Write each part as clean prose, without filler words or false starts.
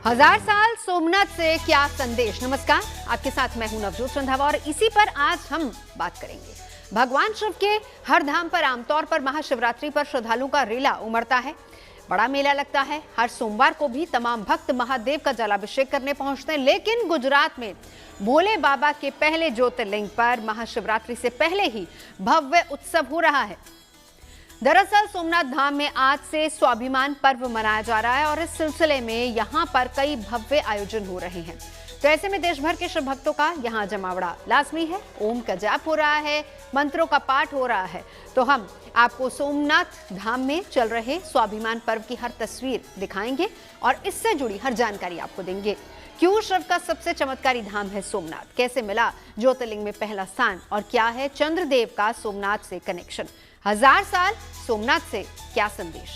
हजार साल सोमनाथ से क्या संदेश। नमस्कार, आपके साथ मैं हूं नवजोत रंधावा और इसी पर आज हम बात करेंगे। भगवान शिव के हर धाम पर आमतौर पर महाशिवरात्रि पर श्रद्धालुओं का रेला उमड़ता है। बड़ा मेला लगता है। हर सोमवार को भी तमाम भक्त महादेव का जलाभिषेक करने पहुंचते हैं। लेकिन गुजरात में भोले बाबा के पहले ज्योतिर्लिंग पर महाशिवरात्रि से पहले ही भव्य उत्सव हो रहा है। दरअसल सोमनाथ धाम में आज से स्वाभिमान पर्व मनाया जा रहा है और इस सिलसिले में यहां पर कई भव्य आयोजन हो रहे हैं। तो ऐसे में देश भर के शिव भक्तों का यहां जमावड़ा लाजमी है। ओम का जाप हो रहा है, मंत्रों का पाठ हो रहा है। तो हम आपको सोमनाथ धाम में चल रहे स्वाभिमान पर्व की हर तस्वीर दिखाएंगे और इससे जुड़ी हर जानकारी आपको देंगे। क्यों शिव का सबसे चमत्कारी धाम है सोमनाथ, कैसे मिला ज्योतिर्लिंग में पहला स्थान और क्या है चंद्रदेव का सोमनाथ से कनेक्शन। हजार साल सोमनाथ से क्या संदेश।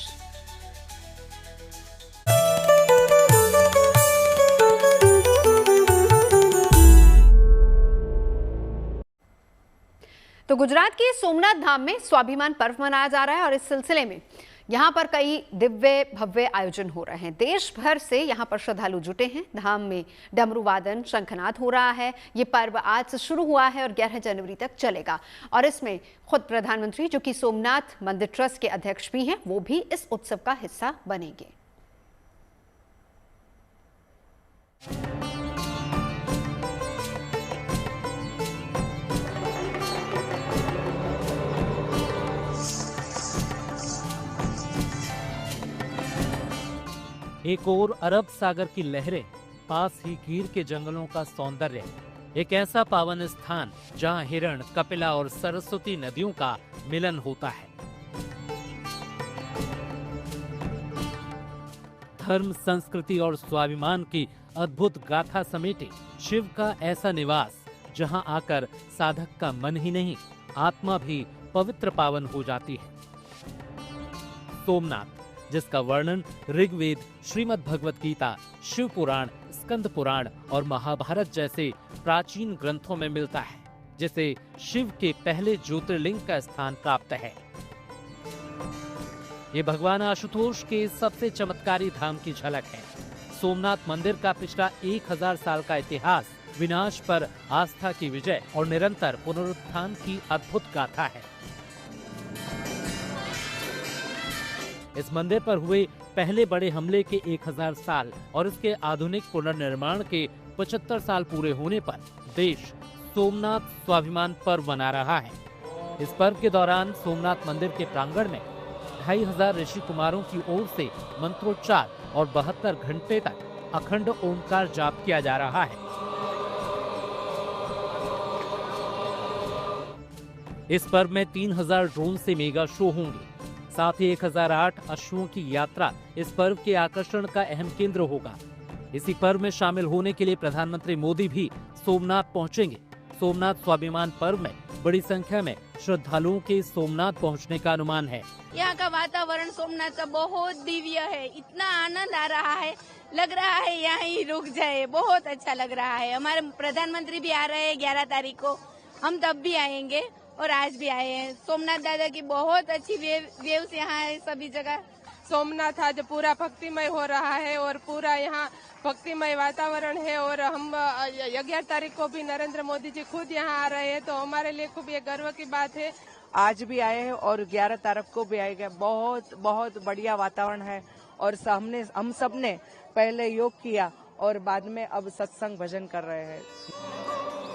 तो गुजरात के सोमनाथ धाम में स्वाभिमान पर्व मनाया जा रहा है और इस सिलसिले में यहां पर कई दिव्य भव्य आयोजन हो रहे हैं। देश भर से यहां पर श्रद्धालु जुटे हैं। धाम में डमरू वादन, शंखनाद हो रहा है। ये पर्व आज से शुरू हुआ है और 11 जनवरी तक चलेगा और इसमें खुद प्रधानमंत्री, जो कि सोमनाथ मंदिर ट्रस्ट के अध्यक्ष भी हैं, वो भी इस उत्सव का हिस्सा बनेंगे। एक और अरब सागर की लहरें, पास ही गिर के जंगलों का सौंदर्य, एक ऐसा पावन स्थान जहां हिरण, कपिला और सरस्वती नदियों का मिलन होता है। धर्म, संस्कृति और स्वाभिमान की अद्भुत गाथा समेटे शिव का ऐसा निवास जहां आकर साधक का मन ही नहीं, आत्मा भी पवित्र पावन हो जाती है। सोमनाथ, जिसका वर्णन ऋग्वेद, श्रीमद् भगवत गीता, शिव पुराण, स्कंद पुराण और महाभारत जैसे प्राचीन ग्रंथों में मिलता है, जिसे शिव के पहले ज्योतिर्लिंग का स्थान प्राप्त है। ये भगवान आशुतोष के सबसे चमत्कारी धाम की झलक है। सोमनाथ मंदिर का पिछला 1000 साल का इतिहास विनाश पर आस्था की विजय और निरंतर पुनरुत्थान की अद्भुत गाथा है। इस मंदिर पर हुए पहले बड़े हमले के 1000 साल और इसके आधुनिक पुनर्निर्माण के 75 साल पूरे होने पर देश सोमनाथ स्वाभिमान पर्व मना रहा है। इस पर्व के दौरान सोमनाथ मंदिर के प्रांगण में 2500 ऋषि कुमारों की ओर से मंत्रोच्चार और 72 घंटे तक अखंड ओंकार जाप किया जा रहा है। इस पर्व में 3000 ड्रोन से मेगा शो होंगे। साथ ही 1008 अश्वों की यात्रा इस पर्व के आकर्षण का अहम केंद्र होगा। इसी पर्व में शामिल होने के लिए प्रधानमंत्री मोदी भी सोमनाथ पहुंचेंगे। सोमनाथ स्वाभिमान पर्व में बड़ी संख्या में श्रद्धालुओं के सोमनाथ पहुंचने का अनुमान है। यहाँ का वातावरण सोमनाथ का बहुत दिव्य है। इतना आनंद आ रहा है, लग रहा है यहाँ ही रुक जाए। बहुत अच्छा लग रहा है। हमारे प्रधानमंत्री भी आ रहे हैं 11 तारीख को, हम तब भी आएंगे और आज भी आए हैं। सोमनाथ दादा की बहुत अच्छी वेव्स यहाँ है सभी जगह। सोमनाथ आज पूरा भक्तिमय हो रहा है और पूरा यहाँ भक्तिमय वातावरण है और हम 11 तारीख को भी नरेंद्र मोदी जी खुद यहाँ आ रहे हैं, तो हमारे लिए खूब ये गर्व की बात है। आज भी आए हैं और 11 तारीख को भी आएंगे। बहुत बहुत बढ़िया वातावरण है और हम सब ने पहले योग किया और बाद में अब सत्संग भजन कर रहे हैं।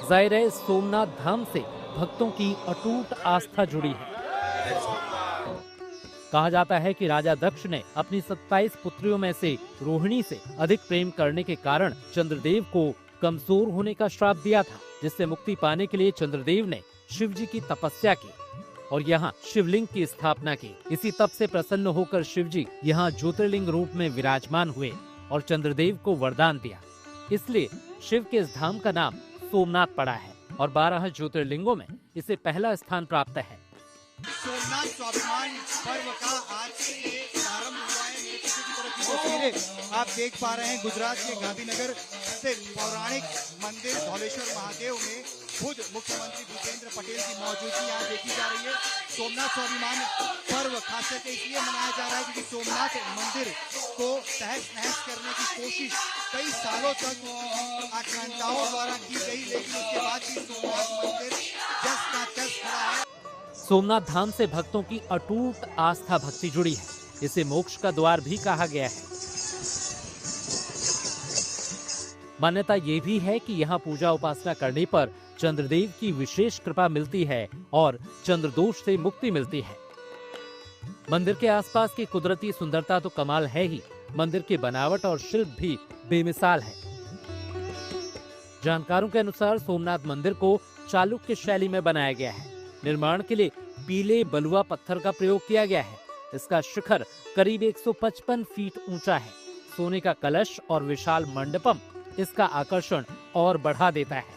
जाहिर है सोमनाथ धाम से भक्तों की अटूट आस्था जुड़ी है। कहा जाता है कि राजा दक्ष ने अपनी 27 पुत्रियों में से रोहिणी से अधिक प्रेम करने के कारण चंद्रदेव को कमजोर होने का श्राप दिया था, जिससे मुक्ति पाने के लिए चंद्रदेव ने शिव जी की तपस्या की और यहाँ शिवलिंग की स्थापना की। इसी तप से प्रसन्न होकर शिव जी यहाँ ज्योतिर्लिंग रूप में विराजमान हुए और चंद्रदेव को वरदान दिया। इसलिए शिव के इस धाम का नाम सोमनाथ पड़ा है और 12 ज्योतिर्लिंगों में इसे पहला स्थान प्राप्त है। सोमनाथ स्वाभिमान पर्व का आज से प्रारंभ हुआ है। तस्वीरें आप देख पा रहे हैं गुजरात के गांधीनगर स्थित पौराणिक मंदिर धौलेश्वर महादेव में खुद मुख्यमंत्री भूपेंद्र पटेल की मौजूदगी यहाँ देखी जा रही है। सोमनाथ स्वाभिमान पर्व खासियत इसलिए मनाया जा रहा है क्योंकि सोमनाथ मंदिर को तहस नहस करने की कोशिश कई सालों तक आक्रांताओं द्वारा की गई, लेकिन उसके बाद भी सोमनाथ मंदिर जस का तस खड़ा है। सोमनाथ धाम से भक्तों की अटूट आस्था भक्ति जुड़ी है। इसे मोक्ष का द्वार भी कहा गया है। मान्यता ये भी है कि यहाँ पूजा उपासना करने पर चंद्रदेव की विशेष कृपा मिलती है और चंद्रदोष से मुक्ति मिलती है। मंदिर के आसपास की कुदरती सुंदरता तो कमाल है ही, मंदिर की बनावट और शिल्प भी बेमिसाल है। जानकारों के अनुसार सोमनाथ मंदिर को चालुक्य शैली में बनाया गया है। निर्माण के लिए पीले बलुआ पत्थर का प्रयोग किया गया है। इसका शिखर करीब 155 फीट ऊंचा है। सोने का कलश और विशाल मंडपम इसका आकर्षण और बढ़ा देता है।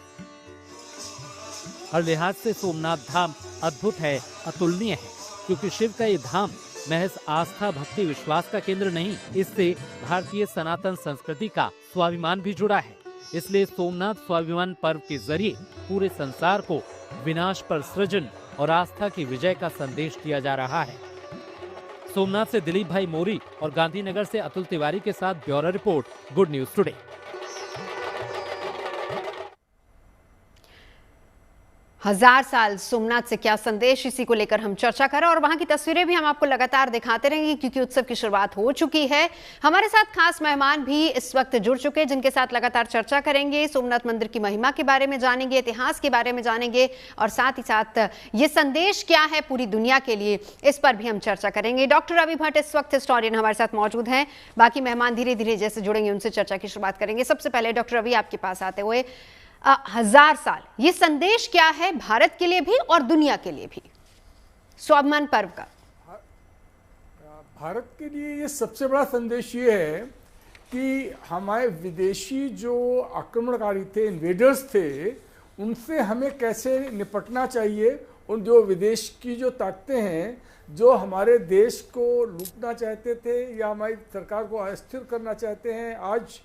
हर लिहाज से सोमनाथ धाम अद्भुत है, अतुलनीय है, क्योंकि शिव का ये धाम महज आस्था भक्ति विश्वास का केंद्र नहीं, इससे भारतीय सनातन संस्कृति का स्वाभिमान भी जुड़ा है। इसलिए सोमनाथ स्वाभिमान पर्व के जरिए पूरे संसार को विनाश पर सृजन और आस्था की विजय का संदेश दिया जा रहा है। सोमनाथ से दिलीप भाई मोरी और गांधीनगर से अतुल तिवारी के साथ bureau report, good news today. हजार साल सोमनाथ से क्या संदेश, इसी को लेकर हम चर्चा करें और वहां की तस्वीरें भी हम आपको लगातार दिखाते रहेंगे क्योंकि उत्सव की शुरुआत हो चुकी है। हमारे साथ खास मेहमान भी इस वक्त जुड़ चुके हैं जिनके साथ लगातार चर्चा करेंगे। सोमनाथ मंदिर की महिमा के बारे में जानेंगे, इतिहास के बारे में जानेंगे और साथ ही साथ ये संदेश क्या है पूरी दुनिया के लिए, इस पर भी हम चर्चा करेंगे। डॉक्टर रवि भट्ट इस वक्त हिस्टोरियन हमारे साथ मौजूद हैं। बाकी मेहमान धीरे धीरे जैसे जुड़ेंगे उनसे चर्चा की शुरुआत करेंगे। सबसे पहले डॉक्टर रवि आपके पास आते हुए, हजार साल ये संदेश क्या है भारत के लिए भी और दुनिया के लिए भी स्वाभिमान पर्व का? भारत के लिए ये सबसे बड़ा संदेश ये है कि हमारे विदेशी जो आक्रमणकारी थे, इन्वेडर्स थे, उनसे हमें कैसे निपटना चाहिए। उन जो विदेश की जो ताकतें हैं जो हमारे देश को लूटना चाहते थे या हमारी सरकार को अस्थिर करना चाहते हैं आज,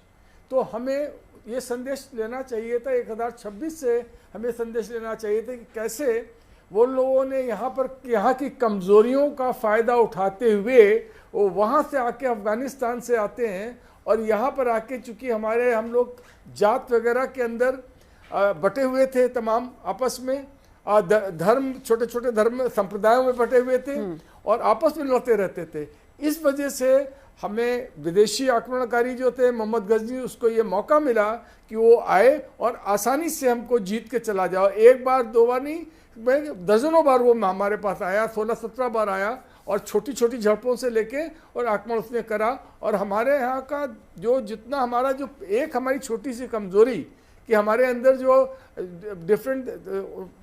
तो हमें ये संदेश लेना चाहिए था। 1026 से हमें संदेश लेना चाहिए था कि कैसे वो लोगों ने यहाँ की कमज़ोरियों का फ़ायदा उठाते हुए वो वहाँ से आके अफ़गानिस्तान से आते हैं और यहाँ पर आके चूँकि हम लोग जात वगैरह के अंदर बटे हुए थे, तमाम आपस में धर्म, छोटे छोटे धर्म संप्रदायों में बटे हुए थे और आपस में लड़ते रहते थे। इस वजह से हमें विदेशी आक्रमणकारी जो थे मोहम्मद गजनी, उसको ये मौका मिला कि वो आए और आसानी से हमको जीत के चला जाओ। एक बार दो बार नहीं, दर्जनों बार वो हमारे पास आया, 16-17 बार आया और छोटी छोटी झड़पों से लेके और आक्रमण उसने करा। और हमारे यहाँ का जो जितना हमारा जो एक हमारी छोटी सी कमज़ोरी कि हमारे अंदर जो डिफरेंट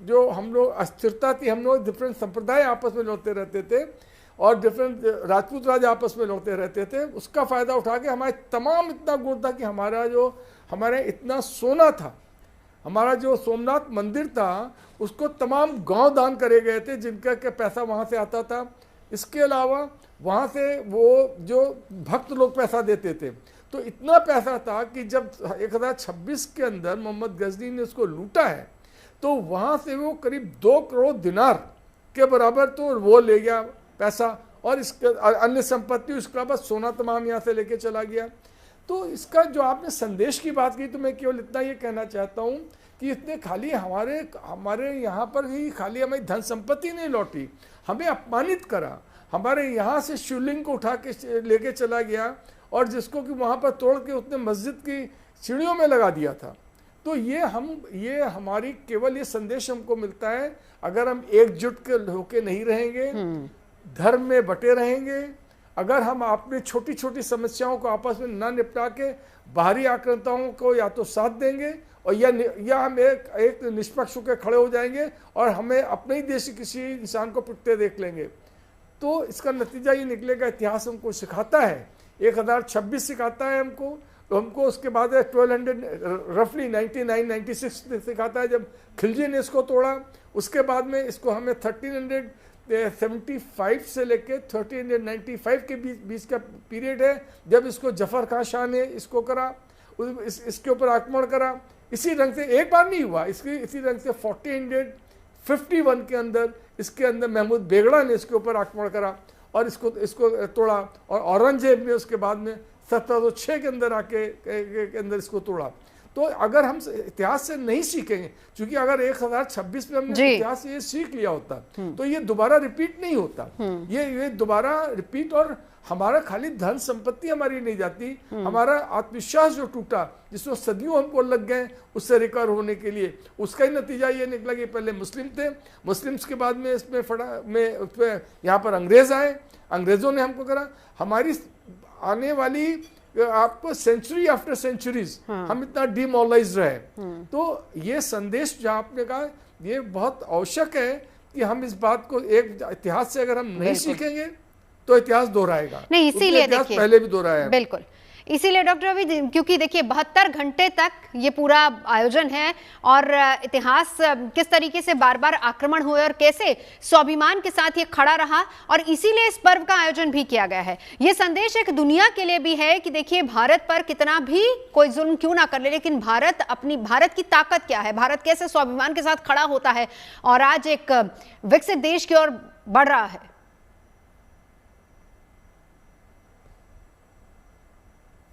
जो हम लोग अस्थिरता थी, हम लोग डिफरेंट संप्रदाय आपस में लड़ते रहते थे और डिफरेंट राजपूत राज आपस में लड़ते रहते थे, उसका फ़ायदा उठा के हमारे तमाम इतना गुण था कि हमारे इतना सोना था, हमारा जो सोमनाथ मंदिर था उसको तमाम गांव दान करे गए थे जिनका के पैसा वहाँ से आता था। इसके अलावा वहाँ से वो जो भक्त लोग पैसा देते थे, तो इतना पैसा था कि जब 1026 के अंदर मोहम्मद गजनी ने उसको लूटा है तो वहाँ से वो करीब 2 करोड़ दिनार के बराबर तो वो ले गया पैसा और इसके अन्य संपत्ति, उसके बाद सोना तमाम यहाँ से लेके चला गया। तो इसका जो आपने संदेश की बात की, तो मैं केवल इतना ये कहना चाहता हूँ कि इतने खाली हमारे यहाँ पर ही खाली हमारी धन संपत्ति नहीं लौटी, हमें अपमानित करा, हमारे यहाँ से शिवलिंग को उठा के लेके चला गया और जिसको कि वहाँ पर तोड़ के उसने मस्जिद की सीढ़ियों में लगा दिया था। तो ये हमारी केवल ये संदेश हमको मिलता है, अगर हम एकजुट होके नहीं रहेंगे, धर्म में बटे रहेंगे, अगर हम अपनी छोटी छोटी समस्याओं को आपस में ना निपटा के बाहरी आक्रांताओं को या तो साथ देंगे और या हम एक निष्पक्ष होकर खड़े हो जाएंगे और हमें अपने ही देश किसी इंसान को पिटते देख लेंगे, तो इसका नतीजा ये निकलेगा। इतिहास हमको सिखाता है, 1026 सिखाता है हमको, तो हमको उसके बाद 1200 रफली 99-96 सिखाता है जब खिलजी ने इसको तोड़ा। उसके बाद में इसको हमें 1375 से लेके 1395 के बीच का पीरियड है जब इसको जफर खान शाह ने इसको करा, इसके ऊपर आक्रमण करा। इसी ढंग से एक बार नहीं हुआ, इसी ढंग से 51 के अंदर इसके अंदर महमूद बेगड़ा ने इसके ऊपर आक्रमण करा और इसको तोड़ा, और औरंगजेब ने उसके बाद में 1706 के अंदर आके के अंदर इसको तोड़ा। तो अगर हम इतिहास से नहीं सीखेंगे, क्योंकि अगर 1026 में हमने इतिहास से ये सीख लिया होता तो ये दोबारा रिपीट नहीं होता। ये दोबारा रिपीट, और हमारा खाली धन संपत्ति हमारी नहीं जाती, हमारा आत्मविश्वास जो टूटा, जिसमें सदियों हमको लग गए उससे रिकवर होने के लिए, उसका ही नतीजा ये निकला कि पहले मुस्लिम थे, मुस्लिम्स के बाद में इसमें यहाँ पर अंग्रेज आए, अंग्रेजों ने हमको करा। हमारी आने वाली आपको सेंचुरी आफ्टर सेंचुरीज हम इतना डिमोरलाइज रहे। तो ये संदेश जो आपने कहा ये बहुत आवश्यक है कि हम इस बात को, एक इतिहास से अगर हम नहीं सीखेंगे तो इतिहास दोहराएगा। नहीं, इसीलिए इतिहास पहले भी दोहराया है। बिल्कुल, इसीलिए डॉक्टर रवि, क्योंकि देखिए 72 घंटे तक ये पूरा आयोजन है और इतिहास किस तरीके से बार बार आक्रमण हुए और कैसे स्वाभिमान के साथ ये खड़ा रहा, और इसीलिए इस पर्व का आयोजन भी किया गया है। ये संदेश एक दुनिया के लिए भी है कि देखिए भारत पर कितना भी कोई जुल्म क्यों ना कर ले, लेकिन भारत की ताकत क्या है, भारत कैसे स्वाभिमान के साथ खड़ा होता है और आज एक विकसित देश की ओर बढ़ रहा है।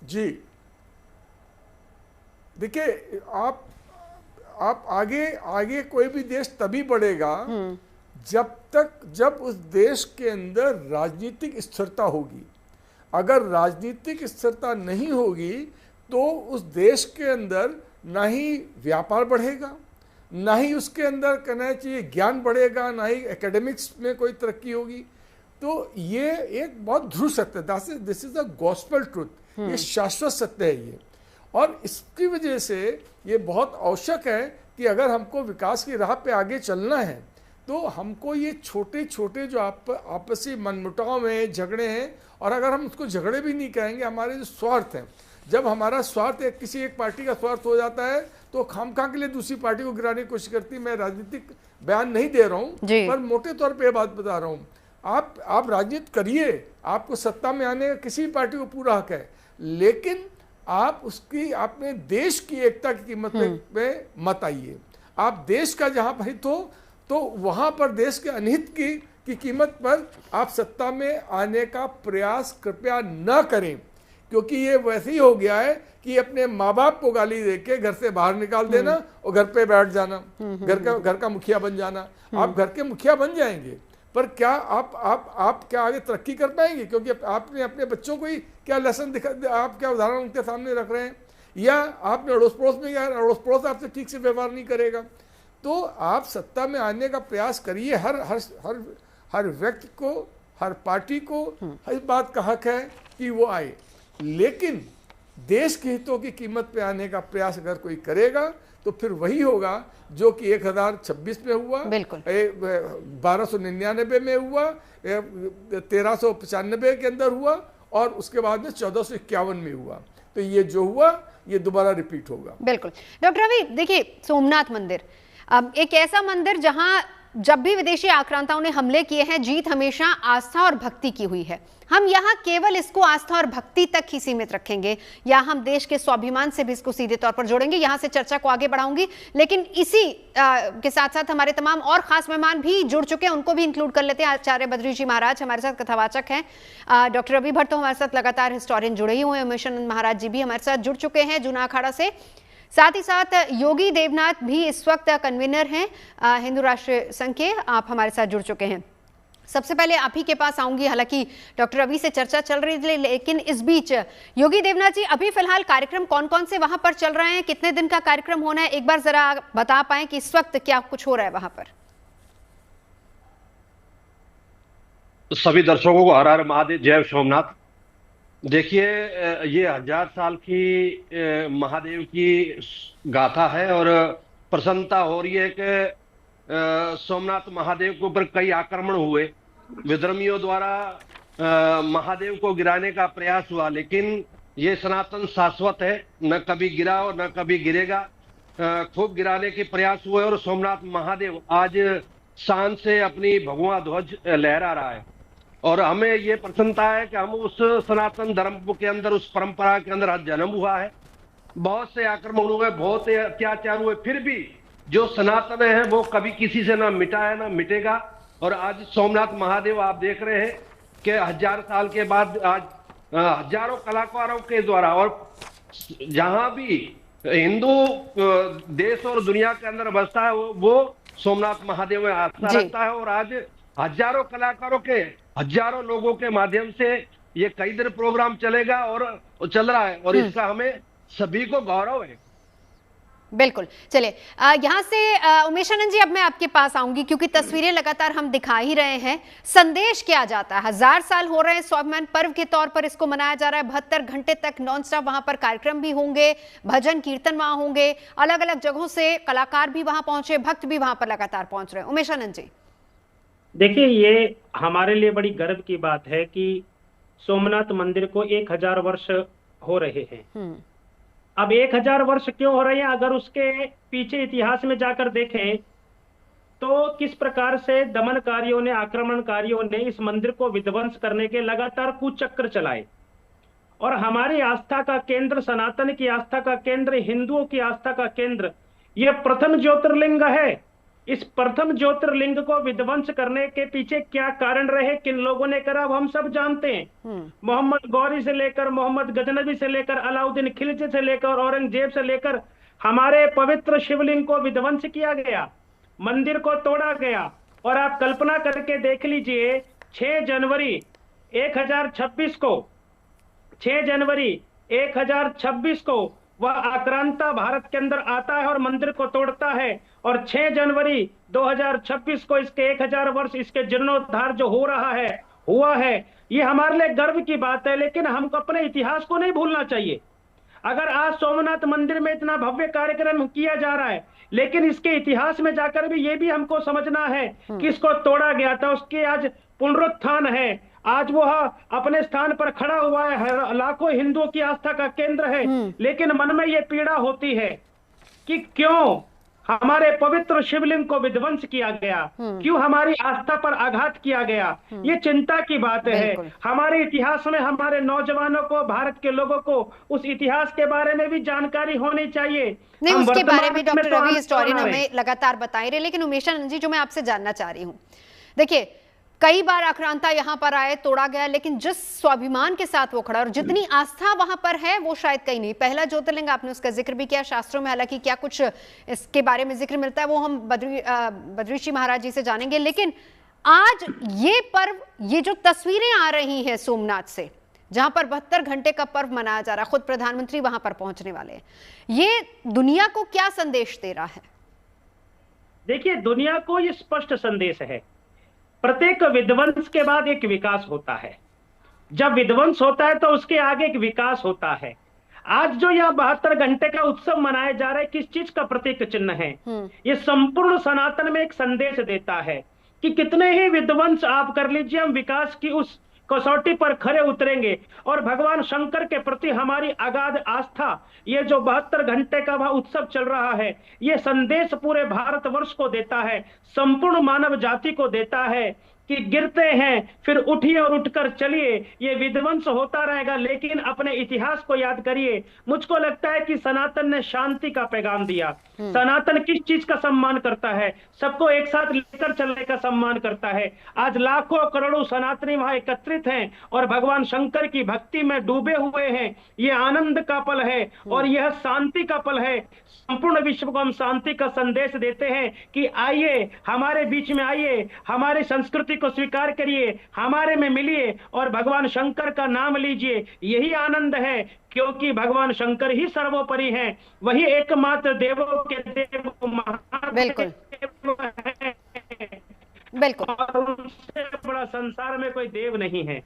जी देखिए, आप आगे कोई भी देश तभी बढ़ेगा जब उस देश के अंदर राजनीतिक स्थिरता होगी। अगर राजनीतिक स्थिरता नहीं होगी तो उस देश के अंदर ना ही व्यापार बढ़ेगा, ना ही उसके अंदर कहना चाहिए ज्ञान बढ़ेगा, ना ही एकेडमिक्स में कोई तरक्की होगी। तो ये एक बहुत ध्रुव सत्य है, this is the gospel truth, ये शाश्वत सत्य है ये। और इसकी वजह से ये बहुत आवश्यक है कि अगर हमको विकास की राह पे आगे चलना है तो हमको ये छोटे छोटे जो आपसी मनमुटाव में झगड़े हैं, और अगर हम उसको झगड़े भी नहीं कहेंगे, हमारे जो स्वार्थ हैं, जब हमारा स्वार्थ किसी एक पार्टी का स्वार्थ हो जाता है तो खामखा के लिए दूसरी पार्टी को गिराने की कोशिश करती है। मैं राजनीतिक बयान नहीं दे रहा हूँ, पर मोटे तौर पर यह बात बता रहा हूँ। आप राजनीति करिए, आपको सत्ता में आने का किसी भी पार्टी को पूरा हक है, लेकिन आप उसकी अपने देश की एकता की कीमत पे मत आइए। आप देश का जहां पर हित हो तो वहां पर देश के अनहित की कीमत पर आप सत्ता में आने का प्रयास कृपया न करें, क्योंकि ये वैसे ही हो गया है कि अपने माँ बाप को गाली देके घर से बाहर निकाल देना और घर पे बैठ जाना, घर का मुखिया बन जाना। आप घर के मुखिया बन जाएंगे, पर क्या आप क्या आगे तरक्की कर पाएंगे? क्योंकि आपने अपने बच्चों को ही क्या लेसन आप क्या उदाहरण उनके सामने रख रहे हैं, या आपने अड़ोस पड़ोस में गया, अड़ोस पड़ोस आपसे ठीक से व्यवहार नहीं करेगा। तो आप सत्ता में आने का प्रयास करिए। हर व्यक्ति को, हर पार्टी को इस बात का हक है कि वो आए, लेकिन देश के हितों की कीमत पे आने का प्रयास अगर कोई करेगा तो फिर वही होगा जो कि 1026 में हुआ, 1299 में हुआ, 1395 के अंदर हुआ, और उसके बाद में 1451 में हुआ। तो ये जो हुआ ये दोबारा रिपीट होगा। बिल्कुल। डॉक्टर रवि, देखिए सोमनाथ मंदिर अब एक ऐसा मंदिर जहां जब भी विदेशी आक्रांताओं ने हमले किए हैं, जीत हमेशा आस्था और भक्ति की हुई है। हम यहाँ केवल इसको आस्था और भक्ति तक ही सीमित रखेंगे, या हम देश के स्वाभिमान से भी इसको सीधे तौर पर जोड़ेंगे? यहाँ से चर्चा को आगे बढ़ाऊंगी, लेकिन इसी के साथ साथ हमारे तमाम और खास मेहमान भी जुड़ चुके हैं, उनको भी इंक्लूड कर लेते हैं। आचार्य बद्री जी महाराज हमारे साथ कथावाचक हैं, डॉक्टर रवि भट्ट तो हमारे साथ लगातार हिस्टोरियन जुड़े ही हुए हैं, उमेशानंद महाराज जी भी हमारे साथ जुड़ चुके हैं जूना अखाड़ा से। साथ ही साथ योगी देवनाथ भी इस वक्त कन्वीनर हैं हिंदू राष्ट्र संघ के, आप हमारे साथ जुड़ चुके हैं। सबसे पहले आप ही के पास आऊंगी, हालांकि डॉक्टर रवि से चर्चा चल रही थी, लेकिन इस बीच योगी देवनाथ जी, अभी फिलहाल कार्यक्रम कौन कौन से वहां पर चल रहे हैं, कितने दिन का कार्यक्रम होना है, एक बार जरा बता पाएं कि इस वक्त क्या कुछ हो रहा है वहां पर? सभी दर्शकों को हर हर महादेव, जय सोमनाथ। देखिए, ये 1000 साल की महादेव की गाथा है और प्रसन्नता हो रही है कि सोमनाथ महादेव के ऊपर कई आक्रमण हुए, विधर्मियों द्वारा महादेव को गिराने का प्रयास हुआ, लेकिन ये सनातन शाश्वत है, न कभी गिरा और न कभी गिरेगा। खूब गिराने के प्रयास हुए और सोमनाथ महादेव आज शान से अपनी भगवा ध्वज लहरा रहा है, और हमें ये प्रसन्नता है कि हम उस सनातन धर्म के अंदर, उस परंपरा के अंदर आज जन्म हुआ है। बहुत से आक्रमण हुए, बहुत से अत्याचार हुए, फिर भी जो सनातन है वो कभी किसी से ना मिटा है ना मिटेगा। और आज सोमनाथ महादेव आप देख रहे हैं कि 1000 साल के बाद आज हजारों कलाकारों के द्वारा, और जहां भी हिंदू देश और दुनिया के अंदर बसता है वो सोमनाथ महादेव में आस्था रखता है। और आज हजारों कलाकारों के, हजारों लोगों के माध्यम से ये कई दिन प्रोग्राम चलेगा और चल रहा है, और इसका हमें सभी को गौरव है। बिल्कुल। चलिए यहाँ से उमेश आनंद जी, अब मैं आपके पास आऊंगी क्योंकि तस्वीरें लगातार हम दिखा ही रहे हैं। संदेश क्या जाता है? 1000 साल हो रहे हैं, स्वाभिमान पर्व के तौर पर इसको मनाया जा रहा है। 72 घंटे तक नॉन स्टॉप वहां पर कार्यक्रम भी होंगे, भजन कीर्तन वहां होंगे, अलग अलग जगहों से कलाकार भी वहां पहुंचे, भक्त भी वहां पर लगातार पहुंच रहे हैं। उमेश आनंद जी, देखिए, ये हमारे लिए बड़ी गर्व की बात है कि सोमनाथ मंदिर को 1000 वर्ष हो रहे हैं। अब 1000 वर्ष क्यों हो रहे हैं? अगर उसके पीछे इतिहास में जाकर देखें तो किस प्रकार से दमनकारियों ने, आक्रमणकारियों ने इस मंदिर को विध्वंस करने के लगातार कुचक्र चलाए, और हमारी आस्था का केंद्र, सनातन की आस्था का केंद्र, हिंदुओं की आस्था का केंद्र, यह प्रथम ज्योतिर्लिंग है। इस प्रथम ज्योतिर्लिंग को विध्वंस करने के पीछे क्या कारण रहे, किन लोगों ने करा, अब हम सब जानते हैं। मोहम्मद गौरी से लेकर, मोहम्मद गजनवी से लेकर, अलाउद्दीन खिलजी से लेकर, औरंगजेब से लेकर हमारे पवित्र शिवलिंग को विध्वंस किया गया, मंदिर को तोड़ा गया। और आप कल्पना करके देख लीजिए, 6 जनवरी 1026 को, 6 जनवरी 1026 को वह आक्रांता भारत के अंदर आता है और मंदिर को तोड़ता है, और 6 जनवरी 2026 को इसके 1000 वर्ष, इसके जीर्णोद्धार जो हो रहा है, हुआ है। ये हमारे लिए गर्व की बात है, लेकिन हमको अपने इतिहास को नहीं भूलना चाहिए। अगर आज सोमनाथ मंदिर में इतना भव्य कार्यक्रम किया जा रहा है, लेकिन इसके इतिहास में जाकर भी ये भी हमको समझना है कि इसको तोड़ा गया था, उसके आज पुनरुत्थान है, आज वो अपने स्थान पर खड़ा हुआ है, लाखों हिंदुओं की आस्था का केंद्र है। लेकिन मन में ये पीड़ा होती है कि क्यों हमारे पवित्र शिवलिंग को विध्वंस किया गया, क्यों हमारी आस्था पर आघात किया गया। ये चिंता की बात है। हमारे इतिहास में हमारे नौजवानों को, भारत के लोगों को उस इतिहास के बारे में भी जानकारी होनी चाहिए। नहीं, उसके बारे में डॉक्टर रवि हिस्टोरियन हमें लगातार बताए रहे। लेकिन उमेश आनंद जी, जो मैं आपसे जानना चाह रही हूँ, देखिए कई बार आक्रांता यहाँ पर आए, तोड़ा गया, लेकिन जिस स्वाभिमान के साथ वो खड़ा और जितनी आस्था वहां पर है वो शायद कहीं नहीं। पहला ज्योतिर्लिंग आपने उसका जिक्र भी किया शास्त्रों में, हालांकि क्या कुछ इसके बारे में जिक्र मिलता है वो हम बद्री जी महाराज जी से जानेंगे। लेकिन आज ये पर्व, ये जो तस्वीरें आ रही हैं सोमनाथ से, जहां पर 72 घंटे का पर्व मनाया जा रहा है, खुद प्रधानमंत्री वहां पर पहुंचने वाले हैं, ये दुनिया को क्या संदेश दे रहा है? देखिए, दुनिया को ये स्पष्ट संदेश है, प्रत्येक विध्वंस के बाद एक विकास होता है। जब विध्वंस होता है तो उसके आगे एक विकास होता है। आज जो यह 72 घंटे का उत्सव मनाया जा रहा है, किस चीज का प्रतीक चिन्ह है? ये संपूर्ण सनातन में एक संदेश देता है कि कितने ही विध्वंस आप कर लीजिए, हम विकास की उस कसौटी पर खरे उतरेंगे। और भगवान शंकर के प्रति हमारी अगाध आस्था, ये जो 72 घंटे का वह उत्सव चल रहा है, ये संदेश पूरे भारतवर्ष को देता है, संपूर्ण मानव जाति को देता है कि गिरते हैं फिर उठिए और उठकर चलिए। ये विध्वंस होता रहेगा, लेकिन अपने इतिहास को याद करिए। मुझको लगता है कि सनातन ने शांति का पैगाम दिया। सनातन किस चीज का सम्मान करता है? सबको एक साथ लेकर चलने का सम्मान करता है। आज लाखों करोड़ों सनातनी वहां एकत्रित हैं और भगवान शंकर की भक्ति में डूबे हुए हैं। ये आनंद का पल है और यह शांति का पल है। संपूर्ण विश्व को हम शांति का संदेश देते हैं कि आइए, हमारे बीच में आइए, हमारी संस्कृति को स्वीकार करिए, हमारे में मिलिए और भगवान शंकर का नाम लीजिए। यही आनंद है, क्योंकि भगवान शंकर ही सर्वोपरि हैं। वही एकमात्र देवों के देव, बिल्कुल बिल्कुल, और उनसे बड़ा संसार में कोई देव नहीं है।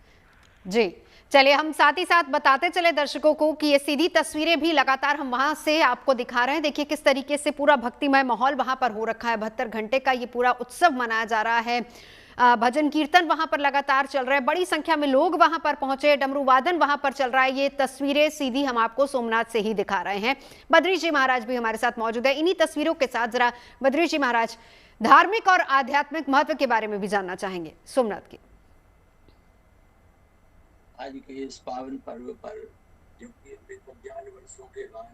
जी चलिए, हम साथ ही साथ बताते चले दर्शकों को कि ये सीधी तस्वीरें भी लगातार हम वहां से आपको दिखा रहे हैं। देखिए किस तरीके से पूरा भक्तिमय माहौल वहां पर हो रखा है। 72 घंटे का ये पूरा उत्सव मनाया जा रहा है। भजन कीर्तन वहां पर लगातार चल रहा है, बड़ी संख्या में लोग वहां पर पहुंचे, डमरू वादन वहां पर चल रहा है। ये तस्वीरें सीधी हम आपको सोमनाथ से ही दिखा रहे हैं। बद्री जी महाराज भी हमारे साथ मौजूद है। इन्हीं तस्वीरों के साथ जरा बद्री जी महाराज धार्मिक और आध्यात्मिक महत्व के बारे में भी जानना चाहेंगे सोमनाथ की। आज के इस पावन पर्व पर, जो कि 50 वर्षों के बाद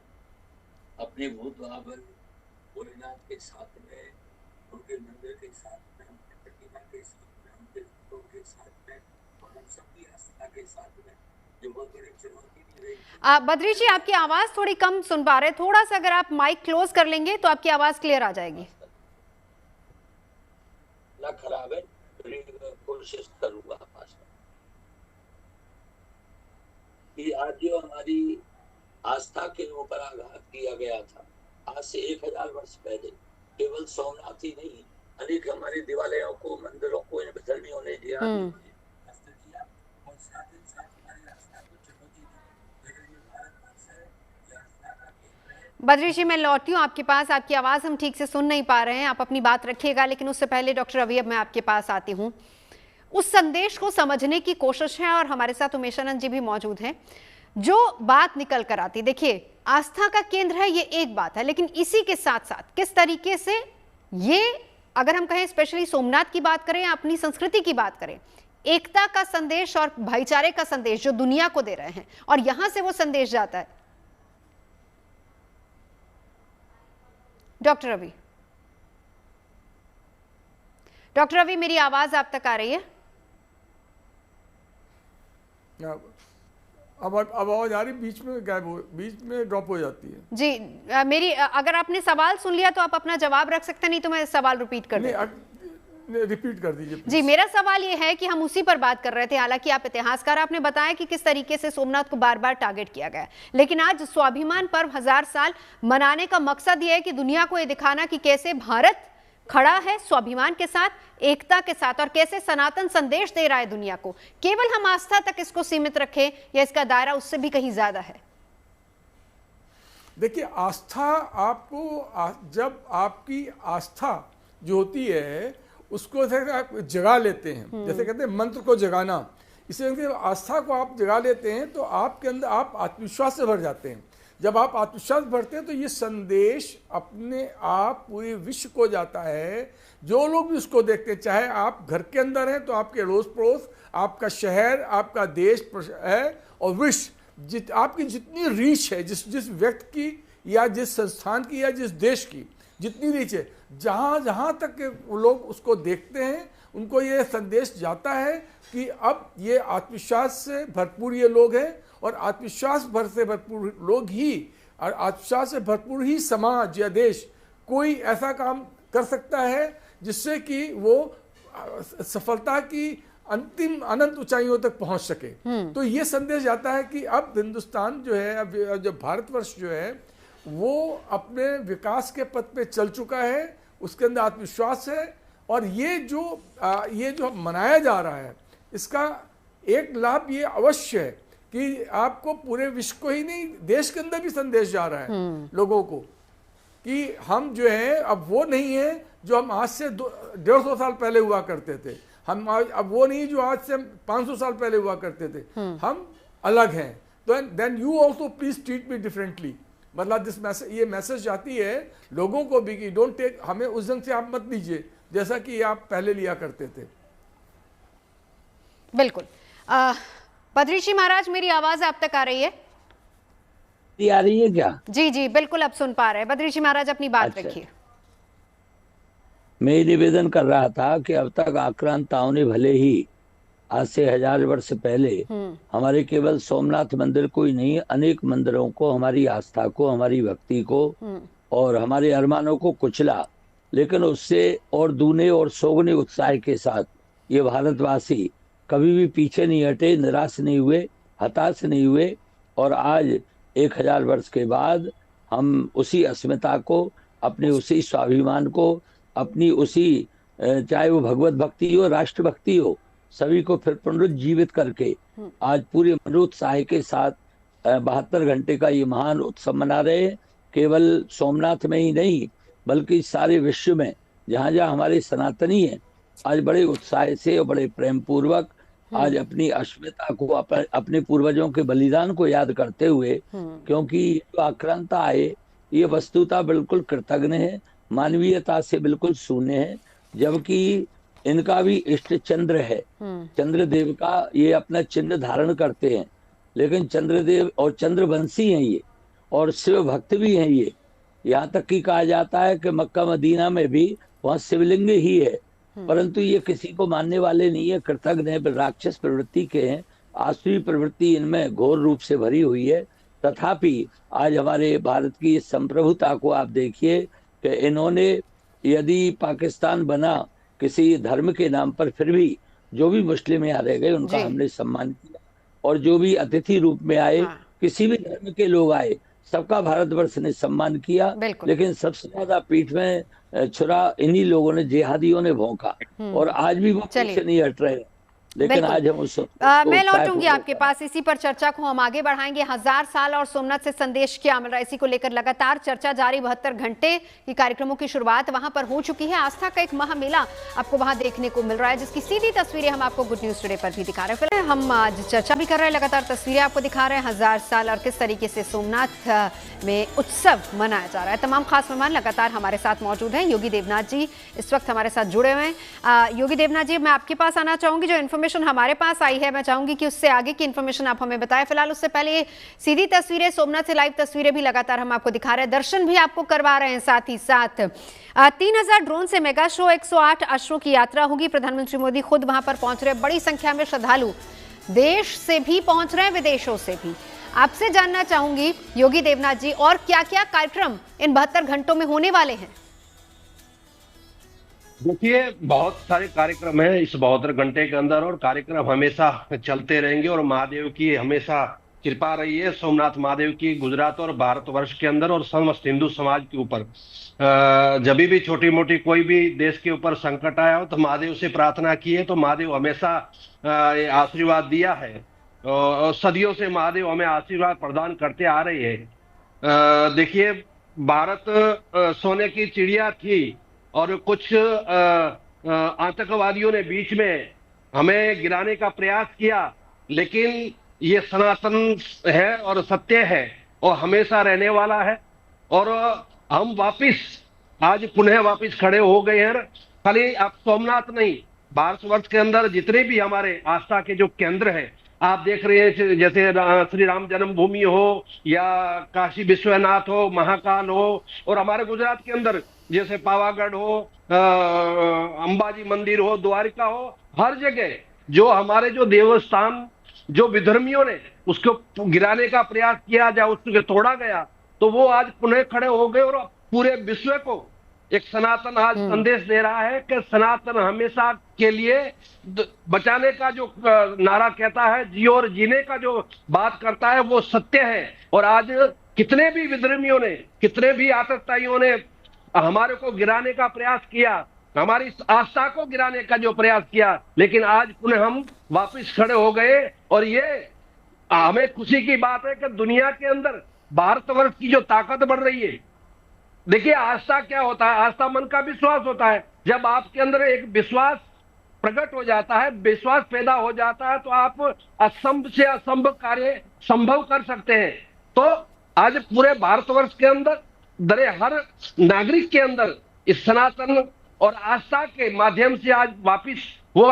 अपने भूत भोलेनाथ के साथ में, उनके मंदिर के साथ में, उनकी प्रतिमा के साथ में, उनके भक्तों के साथ में और हम सबकी आस्था के साथ में, जो बहुत बड़ी चुनौती भी रही। बद्री जी, आपकी आवाज थोड़ी कम सुन पा रहे, थोड़ा सा अगर आप माइक क्लोज कर लेंगे तो आपकी आवाज क्लियर आ जाएगी। ना खराब है, कोशिश करूंगा। कि आज जो हमारी आस्था के ऊपर आघात किया गया था, आज से 1000 वर्ष पहले, केवल सोमनाथ ही नहीं, अनेक हमारे देवालयों को, मंदिरों को इन धर्मियों ने किया और साथ ही साथ हमारी आस्था को चुनौती दी। लेकिन ये भारतवर्ष है, ये आस्था का केंद्र है। बद्री जी, मैं लौटी हूँ आपके पास, आपकी आवाज हम ठीक से सुन नहीं पा रहे हैं, आप अपनी बात रखिएगा। लेकिन उससे पहले डॉक्टर रवि, अब मैं आपके पास आती हूँ। उस संदेश को समझने की कोशिश है और हमारे साथ उमेशानंद जी भी मौजूद हैं। जो बात निकल कर आती, देखिए आस्था का केंद्र है, ये एक बात है, लेकिन इसी के साथ साथ किस तरीके से ये, अगर हम कहें स्पेशली सोमनाथ की बात करें, अपनी संस्कृति की बात करें, एकता का संदेश और भाईचारे का संदेश जो दुनिया को दे रहे हैं, और यहां से वो संदेश जाता है। डॉक्टर रवि, मेरी आवाज आप तक आ रही है? अब आवाज आ रही, बीच में ड्रॉप हो जाती है जी। मेरी, अगर आपने सवाल सुन लिया तो आप अपना जवाब रख सकते हैं, नहीं तो मैं सवाल रिपीट कर दूं। रिपीट कर दीजिए जी। मेरा सवाल ये है कि हम उसी पर बात कर रहे थे, हालांकि आप इतिहासकार, आपने बताया कि किस तरीके से सोमनाथ को बार बार टारगेट किया गया, लेकिन आज स्वाभिमान पर्व 1000 साल मनाने का मकसद यह है कि दुनिया को यह दिखाना कि कैसे भारत खड़ा है स्वाभिमान के साथ, एकता के साथ, और कैसे सनातन संदेश दे रहा है दुनिया को। केवल हम आस्था तक इसको सीमित रखें या इसका दायरा उससे भी कहीं ज्यादा है? देखिए, आस्था आपको, जब आपकी आस्था जो होती है उसको आप जगा लेते हैं, जैसे कहते हैं मंत्र को जगाना, इसलिए आस्था को आप जगा लेते हैं तो आपके अंदर आप आत्मविश्वास से भर जाते हैं। जब आप आत्मविश्वास भरते हैं तो ये संदेश अपने आप पूरे विश्व को जाता है। जो लोग भी उसको देखते हैं, चाहे आप घर के अंदर हैं तो आपके अड़ोस पड़ोस, आपका शहर, आपका देश है और विश्व, आपकी जितनी रीच है, जिस व्यक्ति की या जिस संस्थान की या जिस देश की जितनी रीच है, जहाँ तक लोग उसको देखते हैं, उनको ये संदेश जाता है कि अब ये आत्मविश्वास से भरपूर ये लोग हैं, और आत्मविश्वास से भरपूर लोग ही, और आत्मविश्वास से भरपूर ही समाज या देश कोई ऐसा काम कर सकता है जिससे कि वो सफलता की अंतिम अनंत ऊंचाइयों तक पहुंच सके। तो ये संदेश जाता है कि अब हिंदुस्तान जो है, अब जो भारतवर्ष जो है, वो अपने विकास के पथ पे चल चुका है, उसके अंदर आत्मविश्वास है। और ये जो मनाया जा रहा है, इसका एक लाभ ये अवश्य है कि आपको पूरे विश्व को ही नहीं, देश के अंदर भी संदेश जा रहा है लोगों को कि हम जो है अब वो नहीं है जो हम आज से 150 साल पहले हुआ करते थे, हम अब वो नहीं जो आज से 500 साल पहले हुआ करते थे, हम अलग हैं। तो then you also please treat me differently, मतलब ये मैसेज जाती है लोगों को भी कि डोंट टेक, हमें उस ढंग से आप मत लीजिए जैसा कि आप पहले लिया करते थे। बिल्कुल। बद्री जी महाराज, मेरी आवाज आप तक आ रही है? आ रही है क्या? जी जी बिल्कुल, अब सुन पा रहे हैं। बद्री जी महाराज, अपनी बात रखिए। मैं निवेदन कर रहा था कि अब तक आक्रांताओं ने भले ही आज से 1000 वर्ष पहले हमारे केवल सोमनाथ मंदिर को ही नहीं, अनेक मंदिरों को, हमारी आस्था को, हमारी भक्ति को और हमारे अरमानों को कुचला, लेकिन उससे और दूने और सोगने उत्साह के साथ ये भारतवासी कभी भी पीछे नहीं हटे, निराश नहीं हुए, हताश नहीं हुए। और आज 1000 वर्ष के बाद हम उसी अस्मिता को, अपने उसी स्वाभिमान को, अपनी उसी, चाहे वो भगवत भक्ति हो, राष्ट्रभक्ति हो, सभी को फिर पुनरुज्जीवित करके आज पूरे मनोत्साह के साथ 72 घंटे का ये महान उत्सव मना रहे हैं। केवल सोमनाथ में ही नहीं बल्कि सारे विश्व में जहाँ जहाँ हमारे सनातनी हैं, आज बड़े उत्साह से और बड़े प्रेम पूर्वक आज अपनी अस्मिता को, अपने पूर्वजों के बलिदान को याद करते हुए, क्योंकि जो आक्रांता आए ये वस्तुतः बिल्कुल कृतज्ञ है, मानवीयता से बिल्कुल शून्य है, जबकि इनका भी इष्ट चंद्र है, चंद्रदेव का ये अपना चिन्ह धारण करते हैं। लेकिन चंद्रदेव और चंद्रवंशी हैं ये, और शिव भक्त भी हैं ये, यहाँ तक कि कहा जाता है कि मक्का मदीना में भी वहाँ शिवलिंग ही है, परंतु ये किसी को मानने वाले नहीं है, कृतज्ञ है, राक्षस प्रवृत्ति के हैं, आसुरी प्रवृत्ति इनमें घोर रूप से भरी हुई है। तथापि आज हमारे भारत की इस संप्रभुता को आप देखिए कि इन्होंने, यदि पाकिस्तान बना किसी धर्म के नाम पर, फिर भी जो भी मुस्लिम यहाँ रह गए उनका हमने सम्मान किया, और जो भी अतिथि रूप में आए, किसी भी धर्म के लोग आए, सबका भारतवर्ष ने सम्मान किया। लेकिन सबसे ज्यादा पीठ में छुरा इन्हीं लोगों ने, जिहादियों ने भोंका, और आज भी वो पीछे नहीं हट रहे। लेकिन आज हम उस मैं लौटूंगी आपके पास, इसी पर चर्चा को हम आगे बढ़ाएंगे। 1000 साल और सोमनाथ से संदेश क्या मिल रहा है, इसी को लेकर लगातार चर्चा जारी। 72 घंटे की कार्यक्रमों की शुरुआत वहां पर हो चुकी है। आस्था का एक महामेला आपको वहां देखने को मिल रहा है, जिसकी सीधी तस्वीरें हम आपको गुड न्यूज टुडे पर भी दिखा रहे हैं। फिलहाल हम आज चर्चा भी कर रहे हैं, लगातार तस्वीरें आपको दिखा रहे हैं 1000 साल और किस तरीके से सोमनाथ में उत्सव मनाया जा रहा है। तमाम खास मेहमान लगातार हमारे साथ मौजूद हैं। योगी देवनाथ जी इस वक्त हमारे साथ जुड़े हुए हैं। योगी देवनाथ जी, मैं आपके पास आना चाहूंगी। जो इन्फॉर्मेशन हमारे पास आई है, मैं चाहूंगी कि उससे आगे की इन्फॉर्मेशन आप हमें बताएं। फिलहाल उससे पहले सीधी तस्वीरें, सोमनाथ से लाइव तस्वीरें भी लगातार हम आपको दिखा रहे हैं, दर्शन भी आपको करवा रहे हैं। साथ ही साथ 3000 ड्रोन से मेगा शो, 108 अश्वों की यात्रा होगी। प्रधानमंत्री मोदी खुद वहां पर पहुंच रहे हैं। बड़ी संख्या में श्रद्धालु देश से भी पहुंच रहे हैं, विदेशों से भी। आपसे जानना चाहूंगी योगी देवनाथ जी, और क्या क्या कार्यक्रम इन 72 घंटों में होने वाले हैं? देखिए, बहुत सारे कार्यक्रम हैं इस 72 घंटे के अंदर, और कार्यक्रम हमेशा चलते रहेंगे। और महादेव की हमेशा कृपा रही है, सोमनाथ महादेव की, गुजरात और भारतवर्ष के अंदर और समस्त हिंदू समाज के ऊपर। जब भी छोटी मोटी कोई भी देश के ऊपर संकट आया हो तो महादेव से प्रार्थना की है, तो महादेव हमेशा आशीर्वाद दिया है, और सदियों से महादेव हमें आशीर्वाद प्रदान करते आ रही है। देखिए, भारत सोने की चिड़िया थी, और कुछ आतंकवादियों ने बीच में हमें गिराने का प्रयास किया, लेकिन ये सनातन है और सत्य है और हमेशा रहने वाला है। और हम वापिस आज पुनः वापिस खड़े हो गए हैं। खाली आप सोमनाथ नहीं, भारतवर्ष के अंदर जितने भी हमारे आस्था के जो केंद्र हैं, आप देख रहे हैं, जैसे श्री राम जन्मभूमि हो या काशी विश्वनाथ हो, महाकाल हो, और हमारे गुजरात के अंदर जैसे पावागढ़ हो, अंबाजी मंदिर हो, द्वारिका हो, हर जगह जो हमारे जो देवस्थान, जो विधर्मियों ने उसको गिराने का प्रयास किया, या उसको तोड़ा गया, तो वो आज पुनः खड़े हो गए और पूरे विश्व को एक सनातन आज संदेश दे रहा है कि सनातन हमेशा के लिए बचाने का जो नारा कहता है, जियो और जीने का जो बात करता है, वो सत्य है। और आज कितने भी विधर्मियों ने, कितने भी आतंकवादियों ने हमारे को गिराने का प्रयास किया, हमारी आस्था को गिराने का जो प्रयास किया, लेकिन आज पुनः हम वापस खड़े हो गए। और ये हमें खुशी की बात है कि दुनिया के अंदर भारतवर्ष की जो ताकत बढ़ रही है। देखिए, आस्था क्या होता है? आस्था मन का विश्वास होता है। जब आपके अंदर एक विश्वास प्रकट हो जाता है, विश्वास पैदा हो जाता है, तो आप असंभव से असंभव कार्य संभव कर सकते हैं। तो आज पूरे भारतवर्ष के अंदर हर नागरिक के अंदर इस सनातन और आस्था के माध्यम से आज वापिस वो